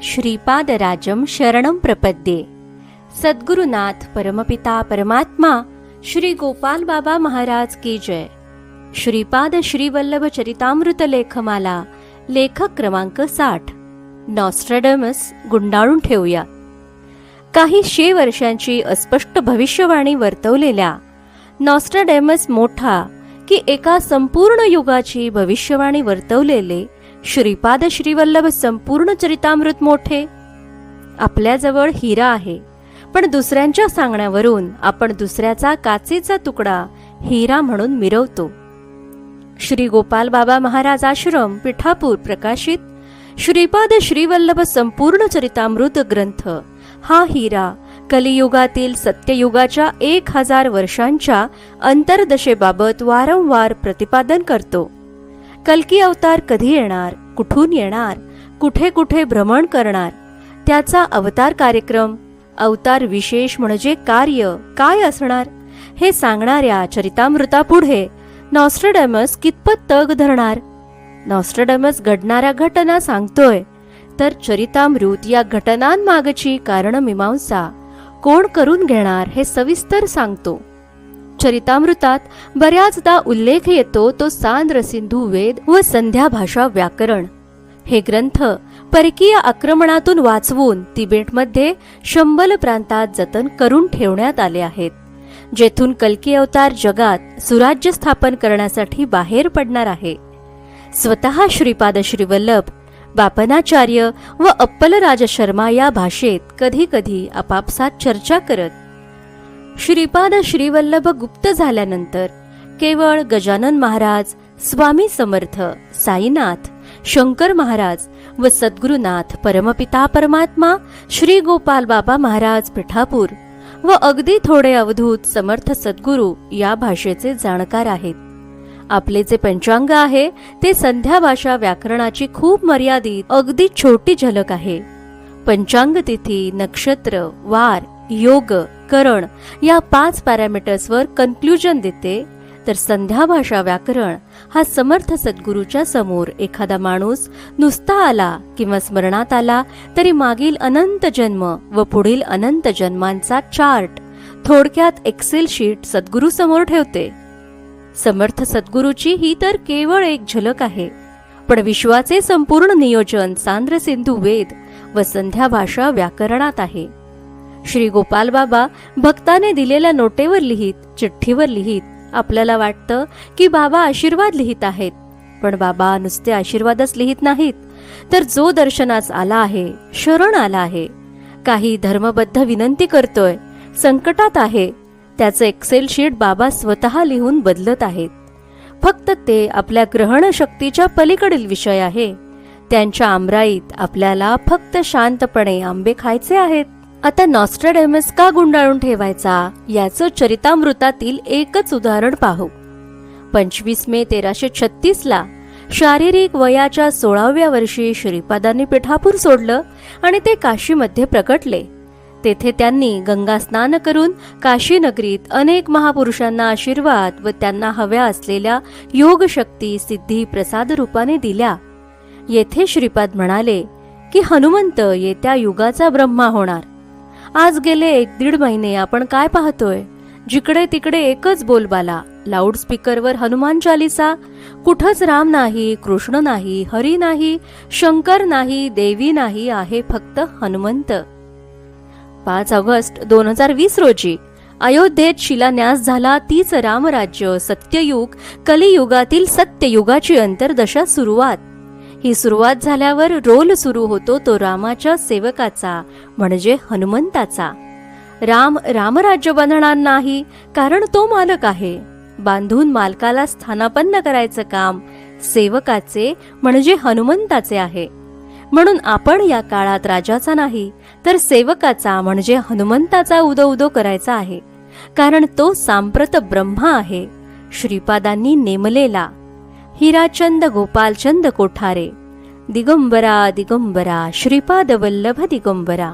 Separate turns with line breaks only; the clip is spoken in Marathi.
श्रीपादराजं शरणं प्रपद्ये। सद्गुरुनाथ परमपिता परमात्मा श्री गोपाल बाबा महाराज की जय। श्रीपाद श्रीवल्लभ चरितामृत लेखमाला लेखक क्रमांक 60। नॉस्ट्रॅडमस गुंडाळून ठेवूया। काही 100 वर्षांची अस्पष्ट भविष्यवाणी वर्तवलेल्या नॉस्ट्रॅडमस मोठा की एका संपूर्ण युगाची भविष्यवाणी वर्तवलेले श्रीपाद श्रीवल्लभ संपूर्ण चरितामृत मोठे। आपल्याजवळ हिरा आहे, पण दुसऱ्यांच्या सांगण्यावरून आपण दुसऱ्याचा काचेचा तुकडा हिरा म्हणून मिरवतो। श्री गोपाल बाबा महाराज आश्रम पिठापूर प्रकाशित श्रीपाद श्रीवल्लभ संपूर्ण चरितामृत ग्रंथ हा हिरा कलियुगातील सत्ययुगाच्या 1000 वर्षांच्या अंतर्दशेबाबत वारंवार प्रतिपादन करतो। कल्की अवतार कधी येणार, कुठून येणार, कुठे कुठे भ्रमण करणार, त्याचा अवतार कार्यक्रम, अवतार विशेष म्हणजे कार्य काय असणार हे सांगणाऱ्या चरितामृतापुढे नॉस्ट्रॅडमस कितपत तग धरणार। नॉस्ट्रॅडमस घडणाऱ्या घटना सांगतोय, तर चरितामृत या घटनांमागची कारणमीमांसा कोण करून घेणार हे सविस्तर सांगतो। चरितामृतात बऱ्याचदा उल्लेख येतो तो सांद्र सिंधू वेद व संध्या भाषा व्याकरण। हे ग्रंथ परकीय आक्रमणातून वाचवून तिबेटमध्ये शंबल प्रांतात जतन करून ठेवण्यात आले आहेत, जेथून कल्की अवतार जगात सुराज्य स्थापन करण्यासाठी बाहेर पडणार आहे। स्वतः श्रीपाद श्रीवल्लभ बापनाचार्य व अप्पलराज शर्मा या भाषेत कधी कधी आपापसात चर्चा करत। श्रीपाद श्रीवल्लभ गुप्त झाल्यानंतर केवळ गजानन महाराज, स्वामी समर्थ, साईनाथ, शंकर महाराज व सद्गुरुनाथ परमपिता परमात्मा श्री गोपाल बाबा महाराज पिठापूर व अगदी थोडे अवधूत समर्थ सद्गुरू या भाषेचे जाणकार आहेत। आपले जे पंचांग आहे ते संध्या भाषा व्याकरणाची खूप मर्यादित अगदी छोटी झलक आहे। पंचांग तिथी, नक्षत्र, वार, योग, करण या 5 पॅरामीटर्सवर कन्क्लुजन देते, तर संध्या भाषा व्याकरण हा समर्थ सद्गुरूच्या समोर एखादा माणूस नुसता आला किंवा स्मरणात आला तरी मागील अनंत जन्म व पुढील अनंत जन्मांचा चार्ट थोडक्यात एक्सेल शीट सद्गुरू समोर ठेवते। समर्थ सद्गुरूची ही तर केवळ एक झलक आहे, पण विश्वाचे संपूर्ण नियोजन सांद्र सिंधू वेद व संध्या भाषा व्याकरणात आहे। श्री गोपाल बाबा भक्ताने दिलेल्या नोटेवर लिहित, चिठ्ठीवर लिहित आपल्याला वाटतं की बाबा आशीर्वाद लिहित आहेत, पण बाबा नुसते आशीर्वादच लिहित नाहीत, तर जो दर्शनास आला आहे, शरण आला आहे, काही धर्मबद्ध विनंती करतोय, संकटात आहे, त्याचं एक्सेल शीट बाबा स्वतः लिहून बदलत आहेत। फक्त ते आपल्या ग्रहण शक्तीच्या पलीकडील विषय आहे। त्यांच्या आमराईत आपल्याला फक्त शांतपणे आंबे खायचे आहेत। आता नॉस्ट्रॅडमस का गुंडाळून ठेवायचा याचं चरितामृतातील एकच उदाहरण पाहू। 25 मे 1336 ला शारीरिक वयाच्या 16व्या वर्षी श्रीपादांनी पिठापूर सोडलं आणि ते काशीमध्ये प्रकटले। तेथे त्यांनी गंगा स्नान करून काशी नगरीत अनेक महापुरुषांना आशीर्वाद व त्यांना हव्या असलेल्या योग शक्ती सिद्धी प्रसाद रूपाने दिल्या। येथे श्रीपाद म्हणाले की हनुमंत येत्या युगाचा ब्रह्मा होणार। आज गेले 1-1.5 महिने आपण काय पाहतोय, जिकडे तिकडे एकच बोलबाला, लाऊडस्पीकरवर हनुमान चालीसा, कुठंच राम नाही, कृष्ण नाही, हरी नाही, शंकर नाही, देवी नाही, आहे फक्त हनुमंत। 5 ऑगस्ट 2020 रोजी अयोध्येत शिलान्यास झाला। तीच रामराज्य सत्ययुग कलियुगातील सत्ययुगाची अंतर्दशा सुरुवात। ही सुरुवात झाल्यावर रोल सुरू होतो तो रामाच्या सेवकाचा म्हणजे हनुमंताचा। राम रामराज्य बांधणार नाही, कारण तो मालक आहे। बांधून मालकाला स्थानापन्न करायचं काम सेवकाचे म्हणजे हनुमंताचे आहे। म्हणून आपण या काळात राजाचा नाही, तर सेवकाचा म्हणजे हनुमंताचा उदो करायचा आहे, कारण तो सांप्रत ब्रह्मा आहे, श्रीपादांनी नेमलेला। हिराचंद गोपालचंद कोठारे, दिगंबरा दिगंबरा श्रीपाद वल्लभ दिगंबरा।